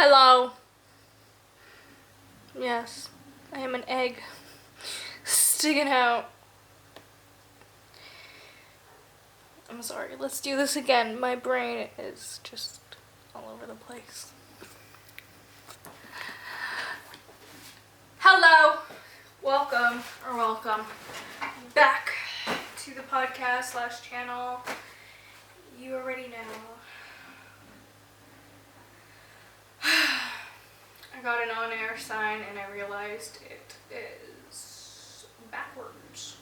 Hello. Yes, I am an egg sticking out. I'm sorry, let's do this again. My brain is just all over the place. Hello. Welcome back to the podcast / channel. You already know. I got an on-air sign and I realized it is backwards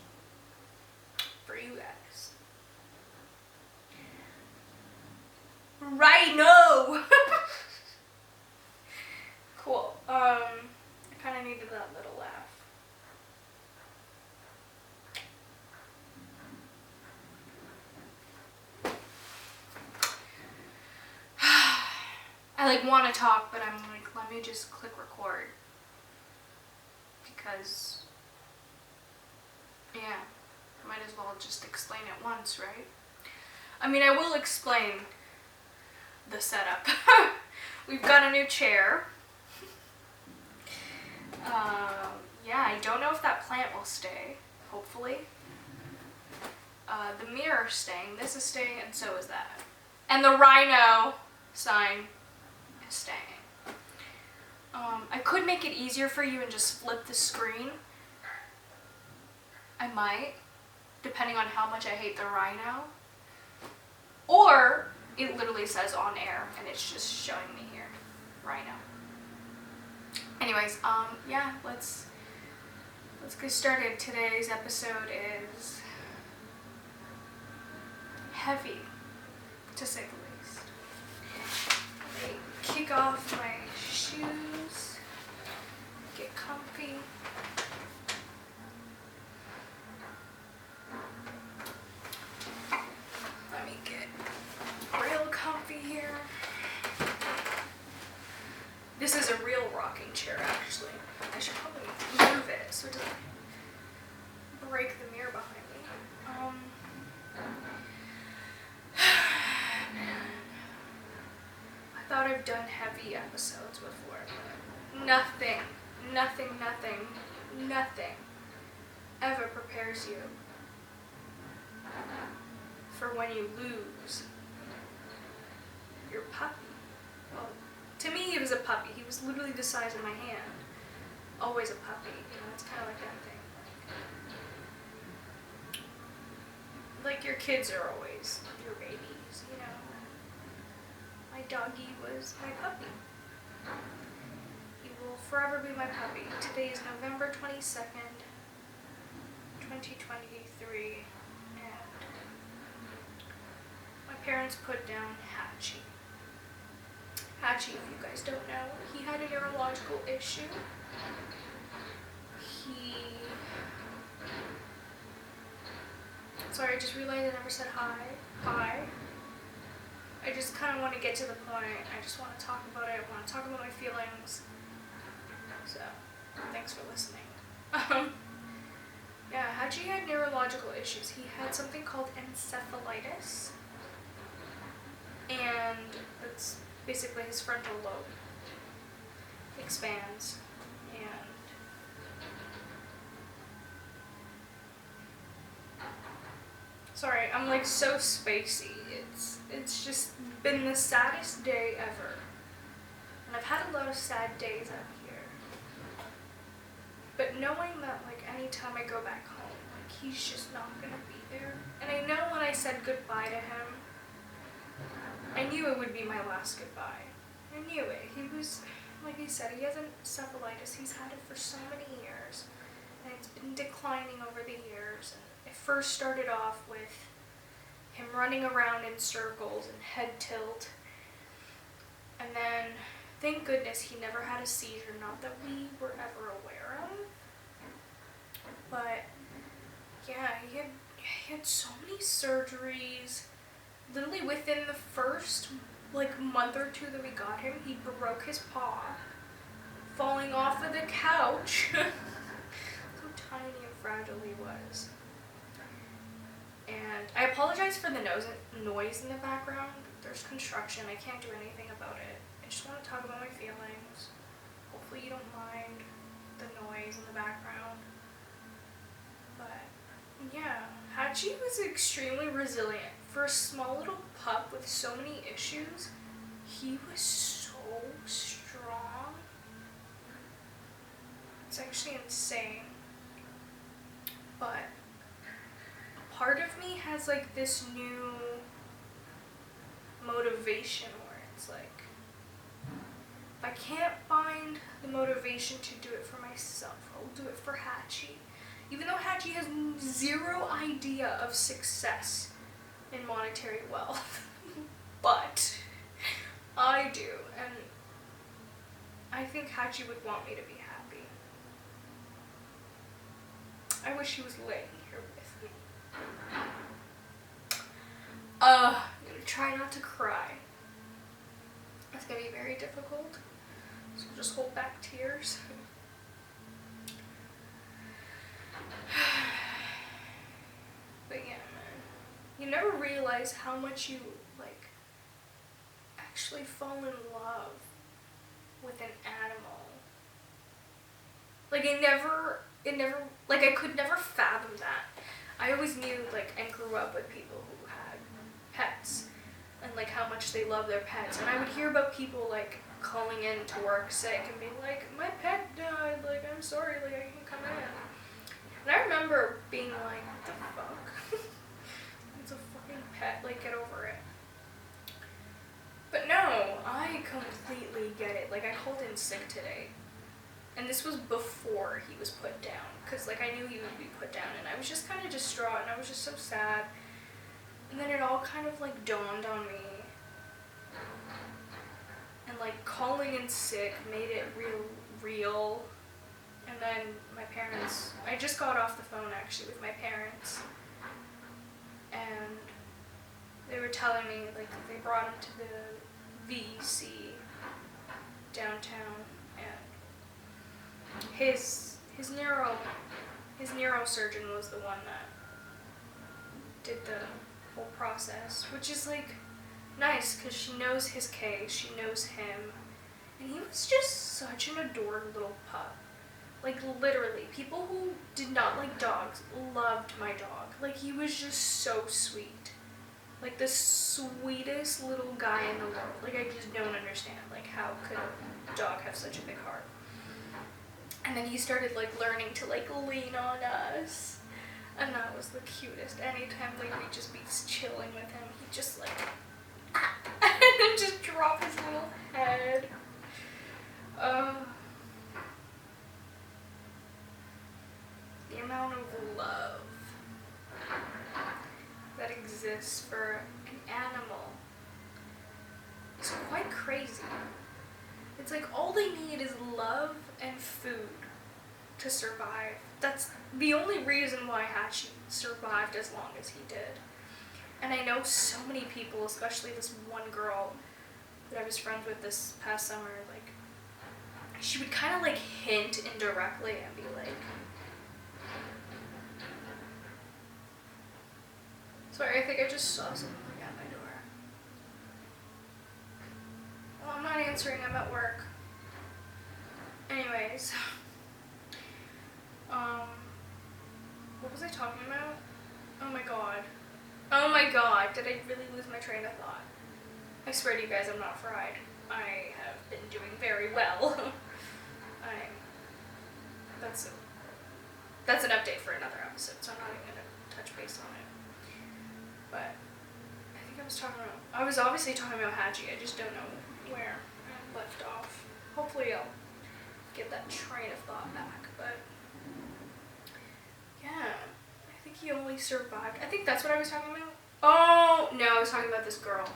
for you guys. Rhino! Cool. I kind of needed that little laugh. I want to talk, but I'm like, let me just click record. Because, yeah, I might as well just explain it once, right? I mean, I will explain the setup. We've got a new chair. Yeah, I don't know if that plant will stay, hopefully. The mirror's staying, this is staying, and so is that. And the rhino sign is staying. I could make it easier for you and just flip the screen. I might, depending on how much I hate the rhino. Or it literally says on air and it's just showing me here, rhino. Anyways, yeah, let's get started. Today's episode is heavy, to say the least. Let me kick off my shoes, get comfy. Let me get real comfy here. This is a real rocking chair, actually. I should probably move it so it doesn't break the mirror behind me. I thought I've done heavy episodes before, but nothing ever prepares you for when you lose your puppy. Well, to me, he was a puppy. He was literally the size of my hand. Always a puppy. You know, it's kind of like that thing. Like your kids are always your babies, you know. My doggy was my puppy. He will forever be my puppy. Today is November 22nd, 2023, and my parents put down Hatchi. Hatchi, if you guys don't know, he had a neurological issue. Sorry, I just realized I never said hi. Hi. I just kind of want to get to the point. I just want to talk about it. I want to talk about my feelings. So, thanks for listening. Yeah, Hatchi had neurological issues. He had something called encephalitis. And that's basically his frontal lobe expands. And sorry, I'm like so spacey. It's just been the saddest day ever. And I've had a lot of sad days out here. But knowing that like anytime I go back home, like he's just not gonna be there. And I know when I said goodbye to him, I knew it would be my last goodbye. I knew it. He was, like I said, he has encephalitis. He's had it for so many years. And it's been declining over the years. And it first started off with him running around in circles and head tilt. And then, thank goodness, he never had a seizure. Not that we were ever aware of. But, yeah, he had so many surgeries. Literally within the first month or two that we got him, he broke his paw, falling off of the couch. So tiny and fragile he was. And I apologize for the noise in the background. There's construction. I can't do anything about it. I just want to talk about my feelings. Hopefully you don't mind the noise in the background. But yeah, Hatchi was extremely resilient. For a small little pup with so many issues, he was so strong. It's actually insane. But part of me has like this new motivation where it's like, if I can't find the motivation to do it for myself, I'll do it for Hatchi. Even though Hatchi has zero idea of success in monetary wealth. But I do, and I think Hatchi would want me to be happy. I wish he was laying here with me. I'm gonna try not to cry. It's gonna be very difficult, so just hold back tears. But yeah, man, you never realize how much you like actually fall in love with an animal. Like I could never fathom that. I always knew like and grew up with people who had pets and like how much they love their pets, and I would hear about people like calling in to work sick and being like, my pet died, like I'm sorry, like I can't come in. And I remember being like, what the fuck? It's a fucking pet, like get over it. But no, I completely get it. Like I called in sick today, and this was before he was put down, because like I knew he would be put down, and I was just kind of distraught, and I was just so sad. And then it all kind of like dawned on me, and like calling in sick made it real. And then my parents, I just got off the phone actually with my parents, and they were telling me like they brought him to the VC downtown, and his neurosurgeon was the one that did the whole process, which is like nice because she knows his case, she knows him, and he was just such an adored little pup. Like literally, people who did not like dogs loved my dog. Like he was just so sweet. Like the sweetest little guy in the world. Like I just don't understand. Like how could a dog have such a big heart? And then he started like learning to like lean on us. And that was the cutest. Anytime like we'd just be chilling with him, he'd just like and then just drop his little head. The amount of love that exists for an animal is quite crazy. It's like all they need is love and food to survive. That's the only reason why Hatchi survived as long as he did. And I know so many people, especially this one girl that I was friends with this past summer, like she would kind of like hint indirectly and be like, sorry, I think I just saw something at my door. Well, I'm not answering, I'm at work. Anyways, what was I talking about? Oh my god. Oh my god, did I really lose my train of thought? I swear to you guys, I'm not fried. I have been doing very well. That's an update for another episode, so I'm not even gonna touch base on it. But I think I was obviously talking about Hatchi, I just don't know where I left off. Hopefully I'll get that train of thought back, but yeah, I think he only survived. I think that's what I was talking about. Oh, no, I was talking about this girl. And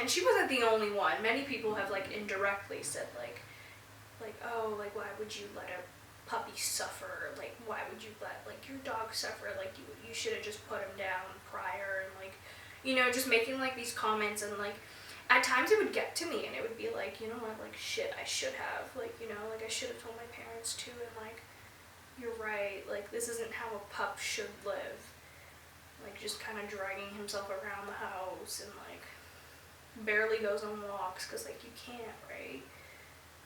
she wasn't the only one. Many people have like indirectly said like, oh, like why would you let a puppy suffer? Like why would you let like your dog suffer? Like you should have just put him down prior, and like, you know, just making like these comments, and like at times it would get to me and it would be like, you know what, like shit, I should have, like, you know, like I should have told my parents too, and like, you're right, like this isn't how a pup should live. Like just kind of dragging himself around the house and like, barely goes on walks because, like, you can't, right?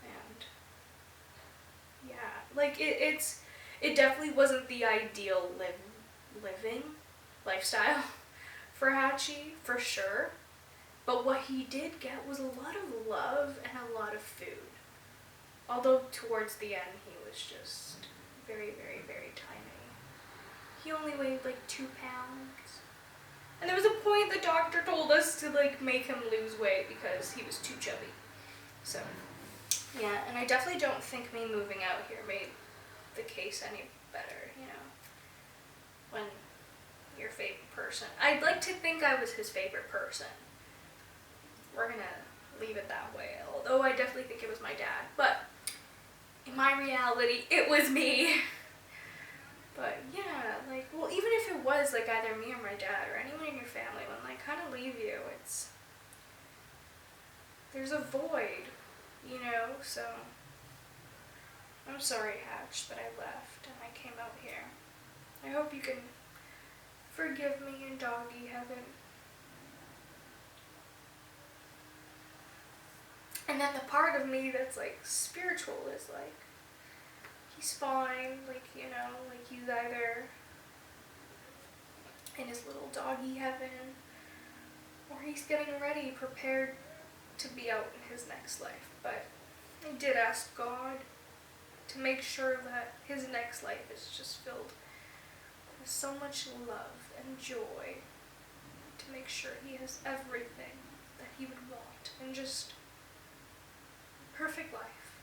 And yeah, like, it definitely wasn't the ideal living lifestyle for Hatchi, for sure. But what he did get was a lot of love and a lot of food. Although towards the end he was just very, very, very tiny. He only weighed like 2 pounds. And there was a point the doctor told us to like make him lose weight because he was too chubby. So, yeah, and I definitely don't think me moving out here made the case any better, you know, when your favorite person. I'd like to think I was his favorite person. We're gonna leave it that way, although I definitely think it was my dad, but in my reality, it was me. But yeah, like, well, even if it was like either me or my dad or anyone in your family, when they kind of leave you, there's a void, you know, so I'm sorry, Hatch, that I left and I came out here. I hope you can forgive me in doggy heaven. And then the part of me that's like spiritual is like, he's fine, like, you know, like he's either in his little doggy heaven or he's getting ready, prepared to be out in his next life. But I did ask God to make sure that his next life is just filled with so much love and joy, to make sure he has everything that he would want and just perfect life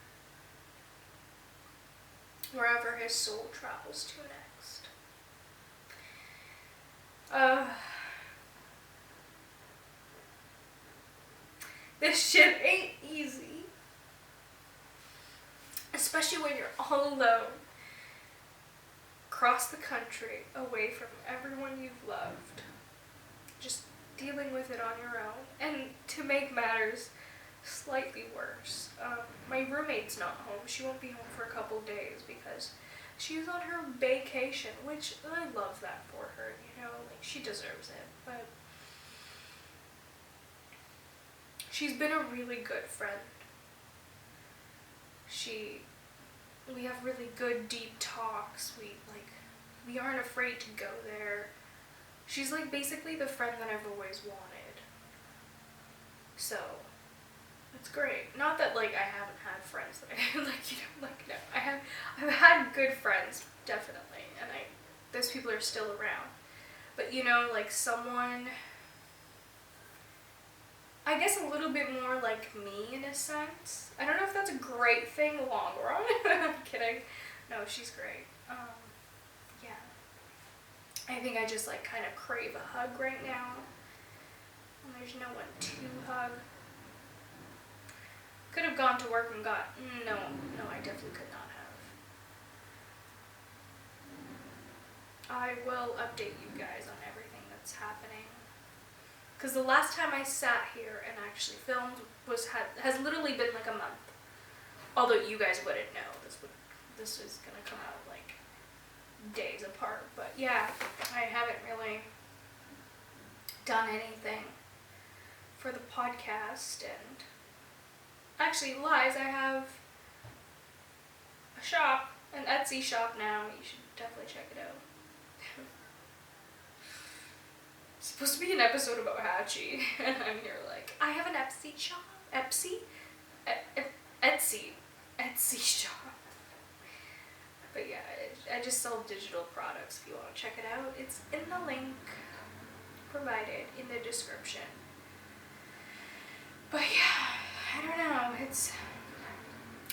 wherever his soul travels to next. This shit ain't easy, especially when you're all alone, across the country, away from everyone you've loved, just dealing with it on your own. And to make matters slightly worse, my roommate's not home. She won't be home for a couple days because she's on her vacation, which I love that for her, you know, like, she deserves it. But she's been a really good friend. We have really good deep talks. We aren't afraid to go there. She's like basically the friend that I've always wanted. So it's great. Not that like I haven't had friends that I like, you know, like, no. I've had good friends, definitely, and those people are still around. But you know, like someone, I guess a little bit more like me in a sense. I don't know if that's a great thing long run. I'm kidding. No, she's great. Yeah. I think I just like kind of crave a hug right now. And there's no one to hug. Could have gone to work and got, no, I definitely could not have. I will update you guys on everything that's happening. Because the last time I sat here and actually filmed has literally been like a month. Although you guys wouldn't know. This is gonna come out like days apart. But yeah, I haven't really done anything for the podcast. And actually, lies, I have a shop, an Etsy shop now. You should definitely check it out. It's supposed to be an episode about Hatchi, and I'm here like, I have an Etsy shop. Etsy shop. But yeah, I just sell digital products if you want to check it out. It's in the link provided in the description. But yeah, I don't know,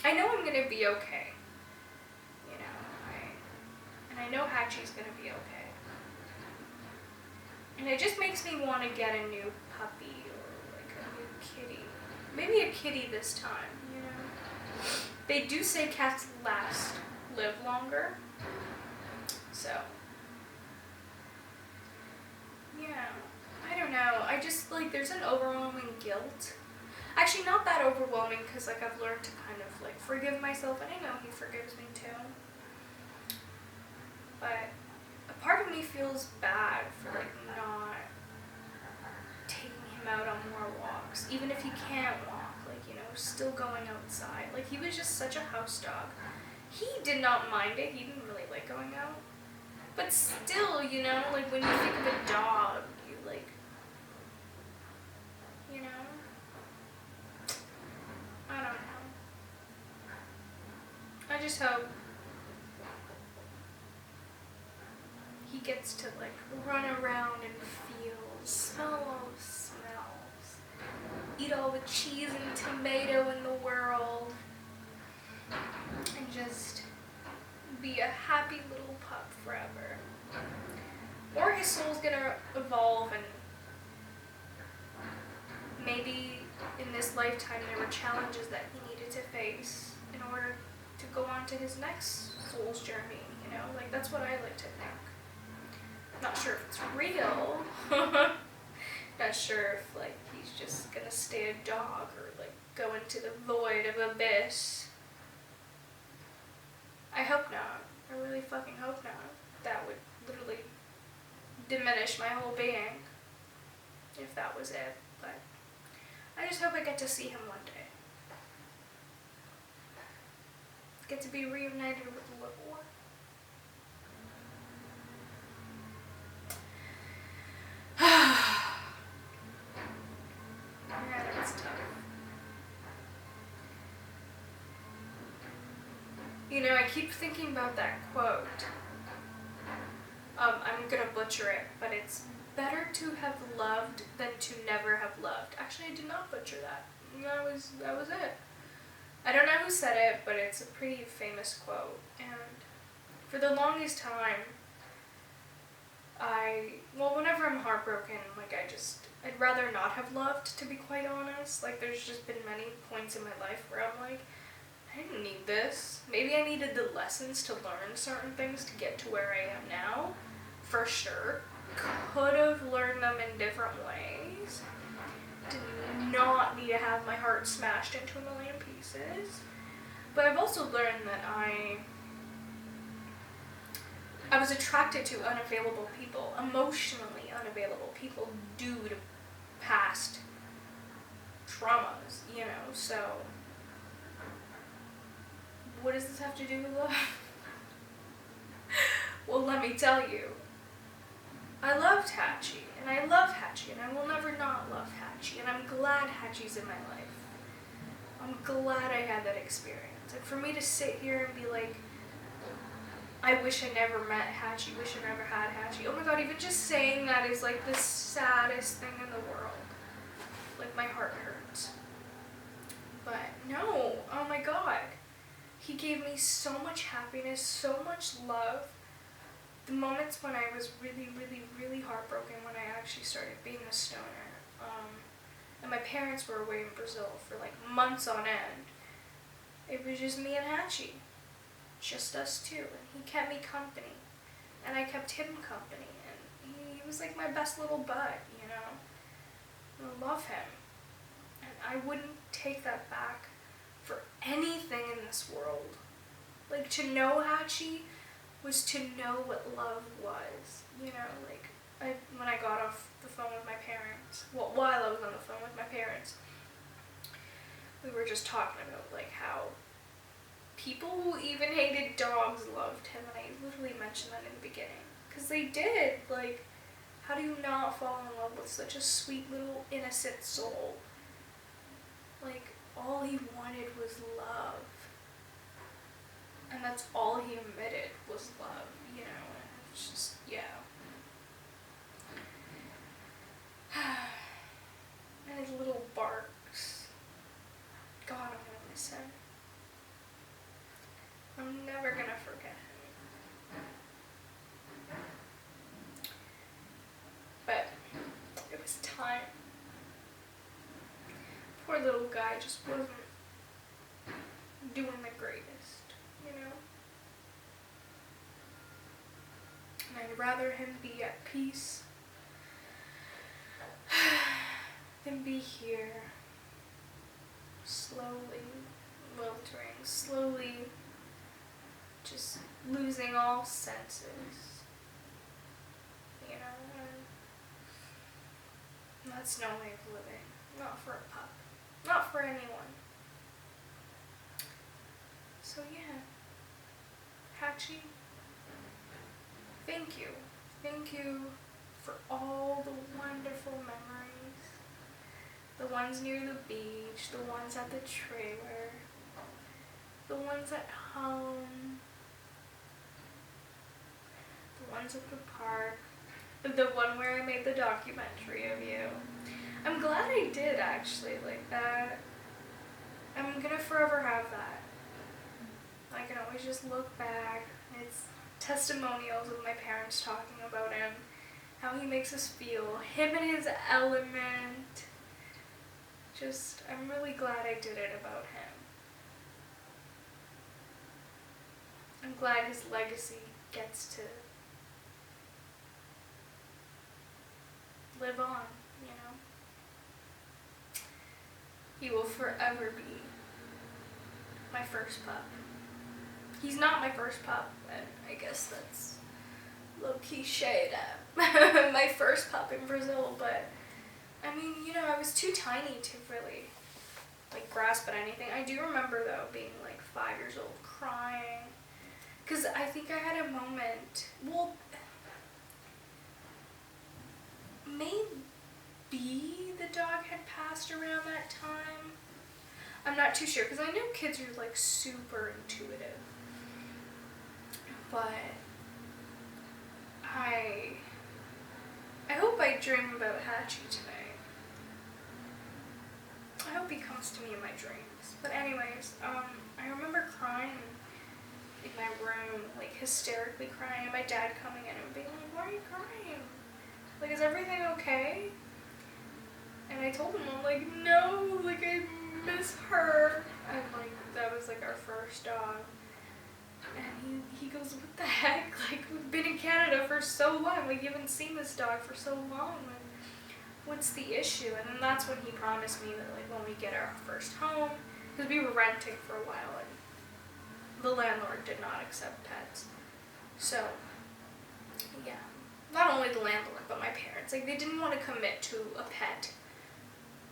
I know I'm gonna be okay. You know, and I know Hatchi's gonna be okay. And it just makes me want to get a new puppy or like a new kitty. Maybe a kitty this time, you know. They do say cats live longer. So, yeah, I don't know. I just, like, there's an overwhelming guilt. Actually, not that overwhelming, because, like, I've learned to kind of, like, forgive myself, and I know he forgives me, too. But a part of me feels bad for, like, not taking him out on more walks. house, even if he can't walk, like, you know, still going outside. Like, he was just such a house dog. He did not mind it. He didn't really like going out. But still, you know, like, when you think of a dog, you, like, you know? I don't know. I just hope he gets to, like, run around and feel, smell all the smells, eat all the cheese and tomato in the world, and just be a happy little pup forever. Or his soul's gonna evolve, and maybe in this lifetime there were challenges that he needed to face in order to go on to his next soul's journey, you know? Like, that's what I like to think. Not sure if it's real. Not sure if, like, he's just gonna stay a dog or, like, go into the void of abyss. I hope not. I really fucking hope not. That would literally diminish my whole being if that was it. But I just hope I get to see him one day. Get to be reunited with Little. Yeah, that's tough. You know, I keep thinking about that quote. I'm gonna butcher it, but it's better to have loved than to never have loved. Actually, I did not butcher that. That was it. I don't know who said it, but it's a pretty famous quote. And for the longest time, whenever I'm heartbroken, like, I'd rather not have loved, to be quite honest. Like, there's just been many points in my life where I'm like, I didn't need this. Maybe I needed the lessons to learn certain things to get to where I am now, for sure. Could have learned them in different ways. Did not need to have my heart smashed into a million pieces. But I've also learned that I was attracted to unavailable people, emotionally unavailable people, due to past traumas, you know, so what does this have to do with love? Well, let me tell you, I loved Hatchi, and I love Hatchi, and I will never not love Hatchi, and I'm glad Hatchi's in my life. I'm glad I had that experience, and for me to sit here and be like, I wish I never met Hatchi, wish I never had Hatchi. Oh my god, even just saying that is like the saddest thing in the world. Like, my heart hurts. But no, oh my god. He gave me so much happiness, so much love. The moments when I was really, really, really heartbroken, when I actually started being a stoner. And my parents were away in Brazil for like months on end. It was just me and Hatchi. Just us two, and he kept me company, and I kept him company, and he was like my best little bud, you know. I love him, and I wouldn't take that back for anything in this world. Like, to know Hatchi was to know what love was, you know. Like, when I got off the phone with my parents, well, while I was on the phone with my parents, we were just talking about, like, how people who even hated dogs loved him, and I literally mentioned that in the beginning. Because they did. Like, how do you not fall in love with such a sweet little innocent soul? Like, all he wanted was love. And that's all he emitted was love, you know, and it's just, yeah. And his little barks. God, I'm gonna miss him. I'm never gonna forget him. But it was time. Poor little guy just wasn't doing the greatest, you know? And I'd rather him be at peace than be here, slowly weltering, slowly just losing all senses, you know, and that's no way of living, Not for a pup. Not for anyone. So yeah. Hatchi, thank you. Thank you for all the wonderful memories. The ones near the beach, the ones at the trailer, the ones at home, the ones at the park, the one where I made the documentary of you. I'm glad I did, actually, like that. I'm gonna forever have that. I can always just look back. It's testimonials of my parents talking about him, how he makes us feel, him in his element. Just, I'm really glad I did it about him. I'm glad his legacy gets to live on, you know? He will forever be my first pup. He's not my first pup, and I guess that's low-key shade at my first pup in Brazil, but I mean, you know, I was too tiny to really, like, grasp at anything. I do remember, though, being, like, 5 years old, crying, because I think I had a moment, well, maybe the dog had passed around that time. I'm not too sure, because I know kids are, like, super intuitive. But I hope I dream about Hatchi tonight. I hope he comes to me in my dreams. But anyways, I remember crying in my room, like hysterically crying, and my dad coming in and being like, "Why are you crying? Like, is everything okay?" And I told him, I'm like, "No, like, I miss her." And like, that was like our first dog. And he goes, "What the heck? Like, we've been in Canada for so long. Like, you haven't seen this dog for so long. Like, what's the issue?" And then that's when he promised me that, like, when we get our first home, because we were renting for a while, and the landlord did not accept pets. So, yeah. Not only the landlord, but my parents. Like, they didn't want to commit to a pet,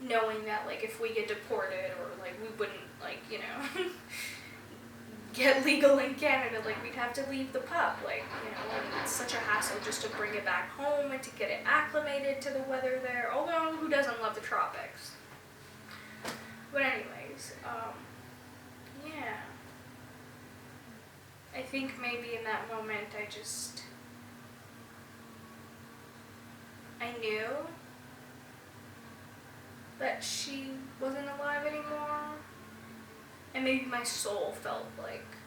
knowing that, like, if we get deported or, like, we wouldn't, like, you know, get legal in Canada, like, we'd have to leave the pup, like, you know, and it's such a hassle just to bring it back home and to get it acclimated to the weather there, although who doesn't love the tropics? But anyways, yeah. I think maybe in that moment I knew that she wasn't alive anymore. And maybe my soul felt like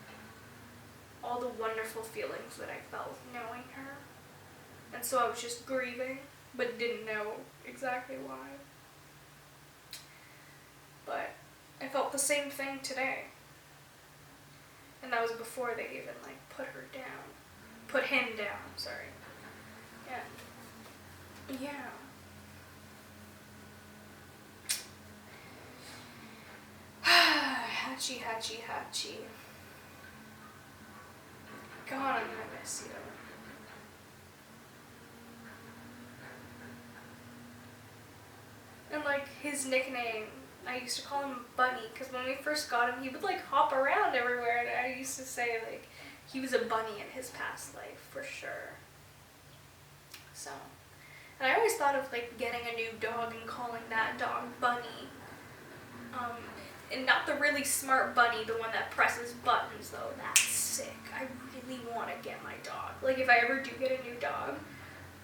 all the wonderful feelings that I felt knowing her. And so I was just grieving, but didn't know exactly why. But I felt the same thing today. And that was before they even, like, put him down, sorry. And, yeah. Hatchi, Hatchi, Hatchi. God, I'm gonna miss you. And, like, his nickname, I used to call him Bunny, because when we first got him, he would, like, hop around everywhere, and I used to say, like, he was a bunny in his past life, for sure. So, and I always thought of, like, getting a new dog and calling that dog Bunny. And not the really smart bunny, the one that presses buttons, though. That's sick. I really want to get my dog. Like, if I ever do get a new dog,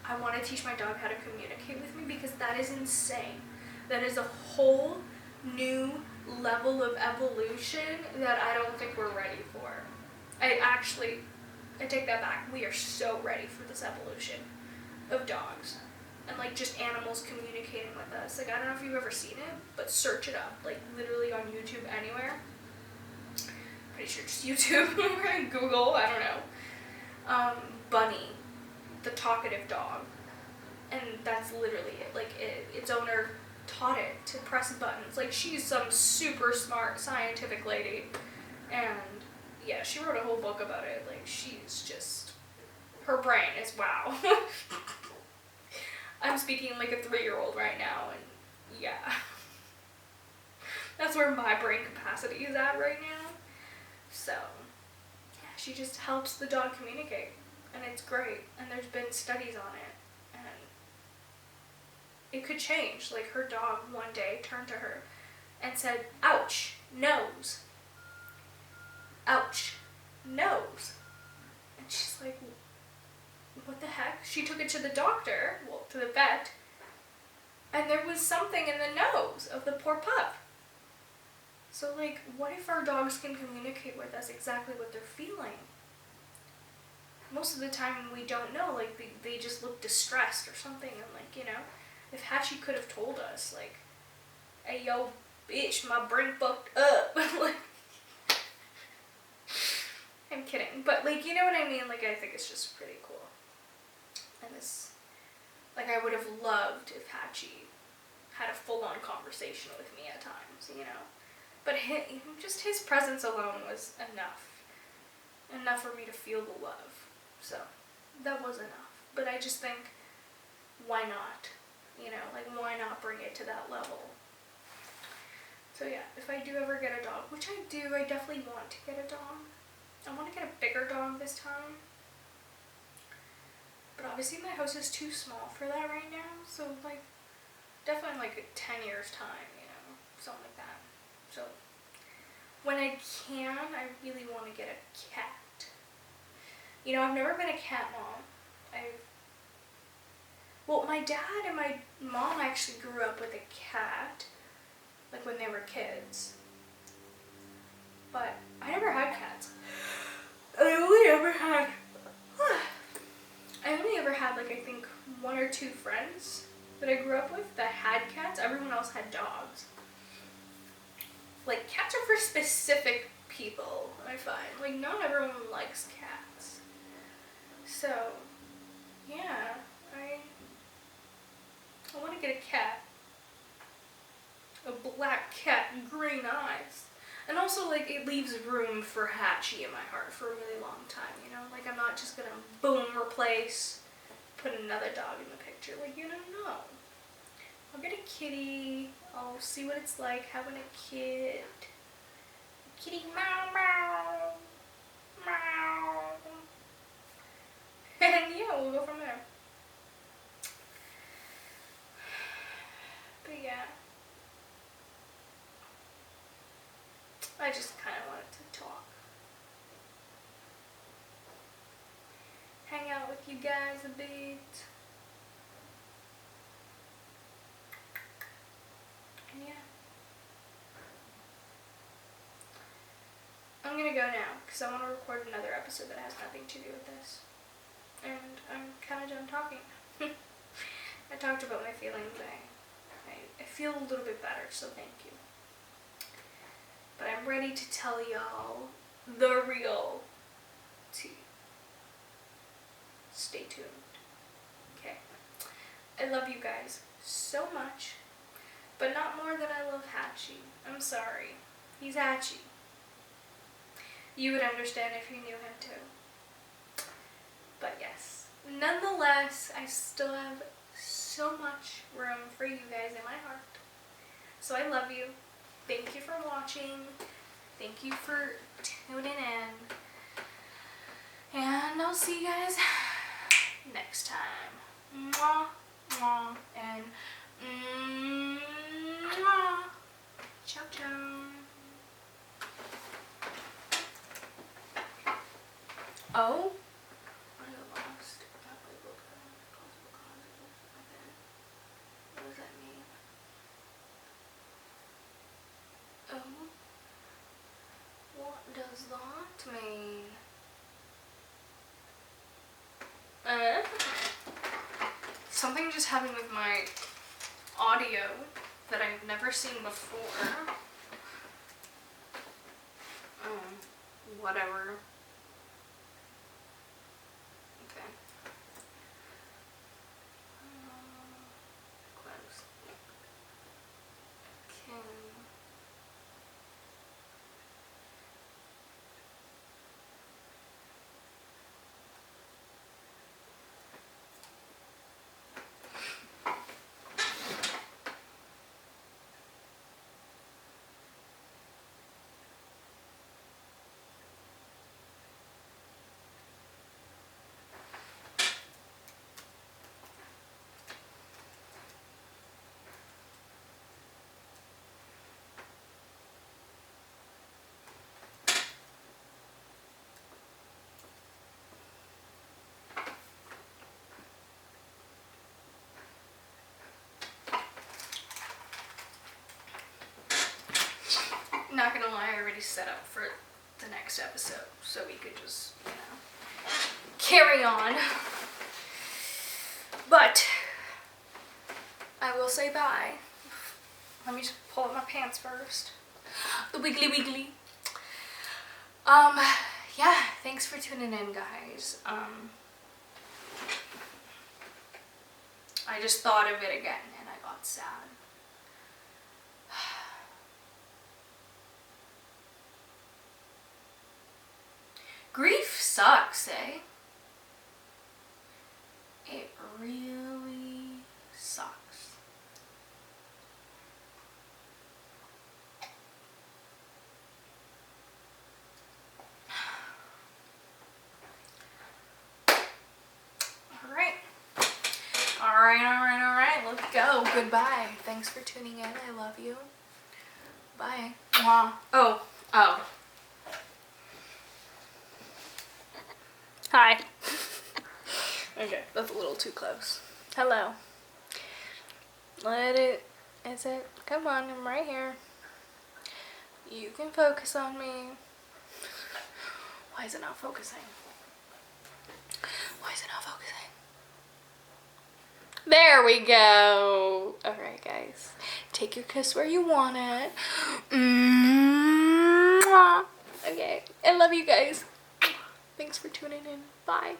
I want to teach my dog how to communicate with me, because that is insane. That is a whole new level of evolution that I don't think we're ready for. I take that back. We are so ready for this evolution of dogs. And, like, just animals communicating with us. Like, I don't know if you've ever seen it, but search it up. Like, literally on YouTube anywhere. Pretty sure just YouTube or Google, I don't know. Bunny, the talkative dog. And that's literally it. Like, its owner taught it to press buttons. Like, she's some super smart scientific lady. And, yeah, she wrote a whole book about it. Like, she's just... her brain is wow. I'm speaking like a 3-year-old right now, and yeah. That's where my brain capacity is at right now. So, yeah, she just helps the dog communicate, and it's great. And there's been studies on it, and it could change. Like, her dog one day turned to her and said, "Ouch, nose. Ouch, nose." And she's like, what the heck? She took it to the doctor, well, to the vet, and there was something in the nose of the poor pup. So, like, what if our dogs can communicate with us exactly what they're feeling? Most of the time we don't know, like, they just look distressed or something, and, like, you know, if Hatchi could have told us, like, "Hey, yo, bitch, my brain fucked up," like, I'm kidding, but, like, you know what I mean? Like, I think it's just pretty cool. And this, like, I would have loved if Hatchi had a full-on conversation with me at times, you know? But just his presence alone was enough for me to feel the love. So, that was enough. But I just think, why not? You know, like, why not bring it to that level? So yeah, if I do ever get a dog, which I do, I definitely want to get a dog. I want to get a bigger dog this time. But obviously my house is too small for that right now, so, like, definitely, like, 10 years time, you know, something like that. So, when I can, I really want to get a cat. You know, I've never been a cat mom. Well, my dad and my mom actually grew up with a cat, like, when they were kids. But I never had cats. I only ever had, like, I think 1 or 2 friends that I grew up with that had cats. Everyone else had dogs. Like, cats are for specific people, I find. Like, not everyone likes cats. So, yeah, I want to get a cat. A black cat and green eyes. And also, like, it leaves room for Hatchi in my heart for a really long time, you know? Like, I'm not just gonna, boom, replace, put another dog in the picture. Like, you don't know. I'll get a kitty. I'll see what it's like having a kid. Kitty, meow, meow, meow. And yeah, we'll go from there. But yeah. I just kind of wanted to talk. Hang out with you guys a bit. And yeah. I'm gonna go now, because I want to record another episode that has nothing to do with this. And I'm kind of done talking. I talked about my feelings. I feel a little bit better, so thank you. But I'm ready to tell y'all the real tea. Stay tuned. Okay. I love you guys so much, but not more than I love Hatchi. I'm sorry. He's Hatchi. You would understand if you knew him too. But yes, nonetheless, I still have so much room for you guys in my heart. So I love you. Thank you for watching. Thank you for tuning in. And I'll see you guys next time. Mwah, mwah, and mwah. Ciao, ciao. Oh? I got lost. What does that mean? Oh? What does that mean? Something just happened with my audio that I've never seen before. Whatever. Okay. Close. Can... not gonna lie, I already set up for the next episode, so we could just, you know, carry on. But I will say bye. Let me just pull up my pants first. The wiggly wiggly. Yeah, thanks for tuning in, guys. I just thought of it again and I got sad. Grief sucks, eh? It really sucks. Alright, let's go. Goodbye. Thanks for tuning in. I love you. Bye. Mwah. Oh. Hi. Okay, that's a little too close. Hello. Is it? Come on, I'm right here. You can focus on me. Why is it not focusing? Why is it not focusing? There we go. Alright, guys. Take your kiss where you want it. Mwah. Okay. I love you guys. Thanks for tuning in. Bye.